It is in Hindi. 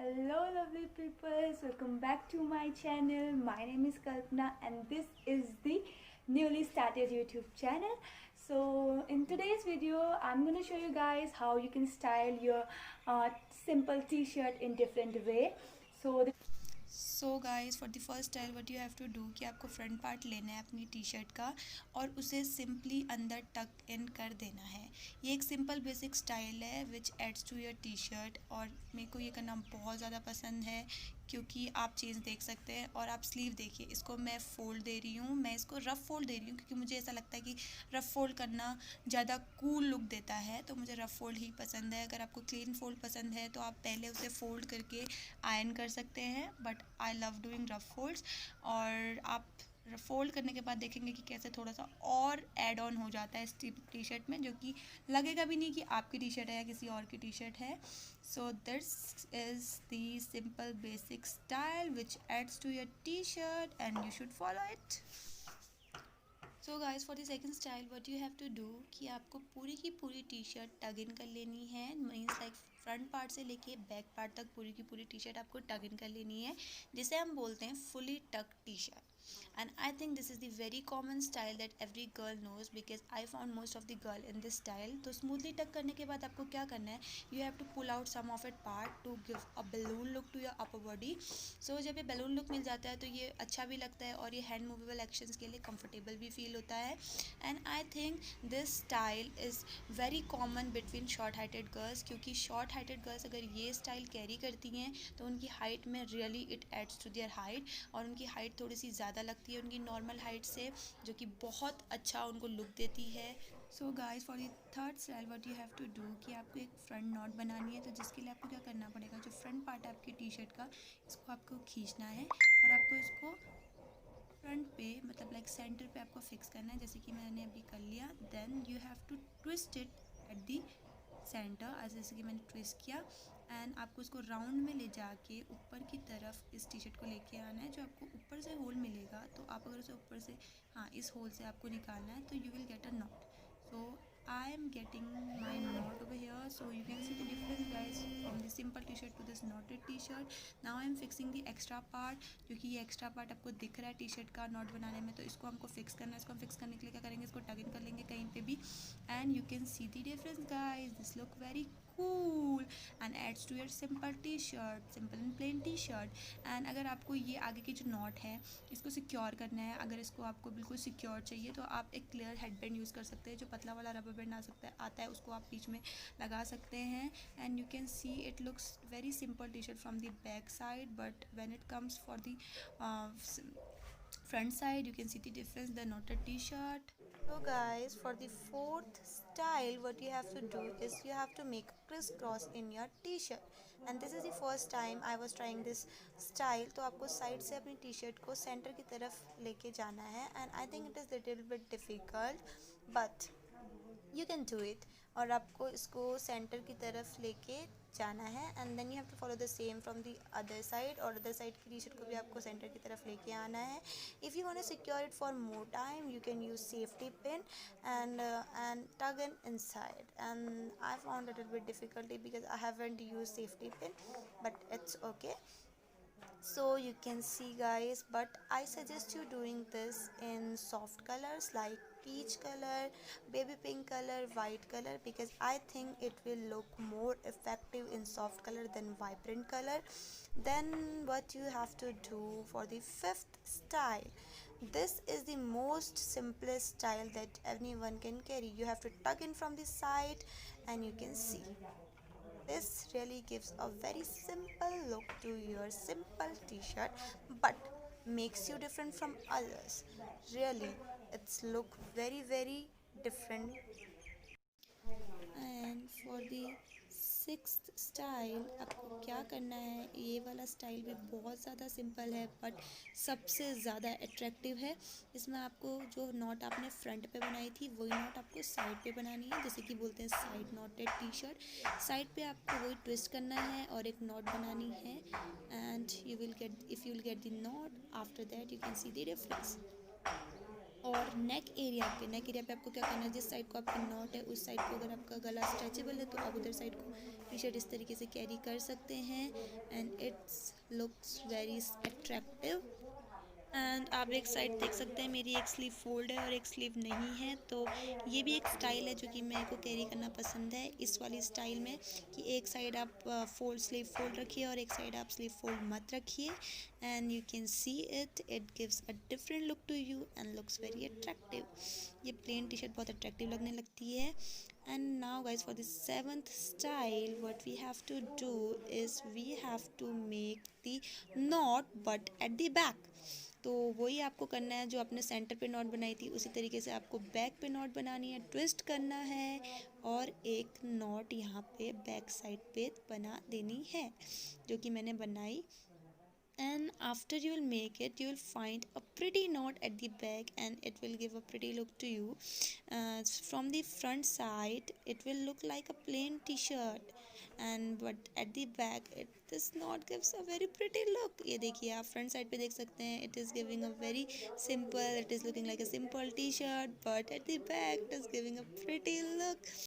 Hello lovely people, welcome back to my channel. My name is Kalpana and this is the newly started YouTube channel. So in today's video I'm going to show you guys how you can style your simple t-shirt in different way. So guys for the first style what you have to do कि आपको फ्रंट पार्ट लेना है अपनी टी शर्ट का और उसे सिंपली अंदर टक इन कर देना है। ये एक सिंपल बेसिक स्टाइल है which adds to your T shirt और मेरे को ये करना बहुत ज़्यादा पसंद है क्योंकि आप चेंज देख सकते हैं। और आप स्लीव देखिए, इसको मैं फ़ोल्ड दे रही हूँ, मैं इसको रफ़ फोल्ड दे रही हूँ क्योंकि मुझे ऐसा लगता है कि रफ़ फोल्ड करना ज़्यादा कूल लुक देता है, तो मुझे रफ़ फोल्ड ही पसंद है। अगर आपको क्लीन फोल्ड पसंद है तो आप पहले उसे फ़ोल्ड करके आयरन कर सकते हैं, but I love doing rough folds. और आप फ़ोल्ड करने के बाद देखेंगे कि कैसे थोड़ा सा और ऐड ऑन हो जाता है इस टी शर्ट में, जो कि लगेगा भी नहीं कि आपकी टी शर्ट है या किसी और की टी शर्ट है। So this is the simple basic style which adds to your T shirt and you should follow it. So guys for the second style what you have to do कि आपको पूरी की पूरी टी शर्ट टग इन कर लेनी है। मीन्स लाइक फ्रंट पार्ट से लेके बैक पार्ट तक पूरी की पूरी टी शर्ट आपको टग इन कर लेनी है, जिसे हम बोलते हैं fully tuck T shirt. And I think this is the very common style that every girl knows because I found most of the girl in this style. तो स्मूथली टक करने के बाद आपको क्या करना है, you have to pull out some of it part to give a balloon look to your upper body. So जब ये बैलून लुक मिल जाता है तो ये अच्छा भी लगता है और ये हैंड मूवेबल एक्शंस के लिए कंफर्टेबल भी फील होता है। And I think this style is very common between short heighted girls, क्योंकि शॉर्ट हाइटेड गर्ल्स अगर ये स्टाइल कैरी करती हैं तो उनकी हाइट में really it adds to their height, और उनकी हाइट थोड़ी सी ज़्यादा लगती है उनकी नॉर्मल हाइट से, जो कि बहुत अच्छा उनको लुक देती है। So guys for the third style what you have to do कि आपको एक फ्रंट नॉट बनानी है। तो जिसके लिए आपको क्या करना पड़ेगा, जो फ्रंट पार्ट है आपकी टी शर्ट का, इसको आपको खींचना है और आपको इसको फ्रंट पे मतलब लाइक सेंटर पे आपको फिक्स करना है, जैसे कि मैंने अभी कर लिया। Then you have to twist it at the centre, जैसे कि मैंने ट्विस्ट किया। एंड आपको इसको राउंड में ले जाके ऊपर की तरफ इस टी शर्ट को लेके आना है। जो आपको ऊपर से होल मिलेगा, तो आप अगर उसे ऊपर से इस होल से आपको निकालना है तो you will get a not. So I am getting my knot over here, so you can see the difference guys from the simple t-shirt to this knotted t-shirt. Now I am fixing the extra part, क्योंकि ये एक्स्ट्रा पार्ट आपको दिख रहा है टी शर्ट का नॉट बनाने में, तो इसको हमको फिक्स करना है। इसको हम फिक्स करने के लिए क्या करेंगे, इसको टग इन कर लेंगे कहीं पे भी, and you can see the difference guys. This look very cool and adds to your simple t-shirt, simple and plain t-shirt। And अगर आपको ये आगे की जो नॉट है इसको सिक्योर करना है, अगर इसको आपको बिल्कुल सिक्योर चाहिए तो आप एक क्लियर हेड बैंड यूज़ कर सकते हैं। जो पतला वाला रबर बैंड आता है उसको आप बीच में लगा सकते हैं। And you can see it looks very simple T shirt from the back side, but when it comes for the front side you can see the difference, the knotted t-shirt. So guys, for the fourth style what you have to do is you have to make crisscross in your t-shirt, and this is the first time I was trying this style। तो आपको साइड से अपनी टी शर्ट को सेंटर की तरफ लेके जाना है, and I think it is little bit difficult but you can do it. और आपको इसको सेंटर की तरफ लेके जाना है, and then you have to follow the same from the other side, और अदर साइड की टी शर्ट को भी आपको सेंटर की तरफ लेके आना है। If you want to secure it for more time you can use safety pin and tug in inside, and I found it a bit difficulty because I haven't used safety pin, but it's okay। So you can see guys, but I suggest you doing this in soft colors like peach color, baby pink color, white color, because I think it will look more effective in soft color than vibrant color. Then what you have to do for the fifth style, this is the most simplest style that anyone can carry. You have to tuck in from the side, and you can see this really gives a very simple look to your simple t-shirt, but makes you different from others. Really, it's look very different। And for the sixth style आपको क्या करना है, ये वाला स्टाइल भी बहुत ज़्यादा सिंपल है बट सबसे ज़्यादा अट्रैक्टिव है। इसमें आपको जो नॉट आपने फ्रंट पे बनाई थी वही नॉट आपको साइड पे बनानी है, जैसे कि बोलते हैं side noted T shirt. Side पे आपको वही ट्विस्ट करना है और एक नॉट बनानी है, and you will get, if you will get the not after that you can see the difference. और नेक एरिया पे आपको क्या करना है, जिस साइड को आपकी नॉट है उस साइड को, अगर आपका गला स्ट्रेचेबल है तो आप उधर साइड को टी शर्ट इस तरीके से कैरी कर सकते हैं and it's looks very attractive. And आप एक साइड देख सकते हैं मेरी एक स्लीव फोल्ड है और एक स्लीव नहीं है, तो ये भी एक स्टाइल है जो कि मेरे को कैरी करना पसंद है इस वाली स्टाइल में, कि एक साइड आप स्लीव फोल्ड रखिए और एक साइड आप स्लीव फोल्ड मत रखिए and you can see it gives a different look to you and looks very attractive. ये प्लेन टी शर्ट बहुत अट्रैक्टिव लगने लगती है। And now guys, for the seventh style what we have to do is we have to make the knot but at the back। तो वही आपको करना है जो आपने सेंटर पे नॉट बनाई थी, उसी तरीके से आपको बैक पे नॉट बनानी है, ट्विस्ट करना है और एक नॉट यहाँ पे बैक साइड पे बना देनी है जो कि मैंने बनाई। And after you will make it, you will find a pretty knot at the back and it will give a pretty look to you. From the front side it will look like a plain t-shirt, and but at the back this knot gives a very pretty look। ये देखिए आप फ्रंट साइड पे देख सकते हैं, it is giving a very simple, it is looking like a simple t-shirt but at the back it is giving a pretty look।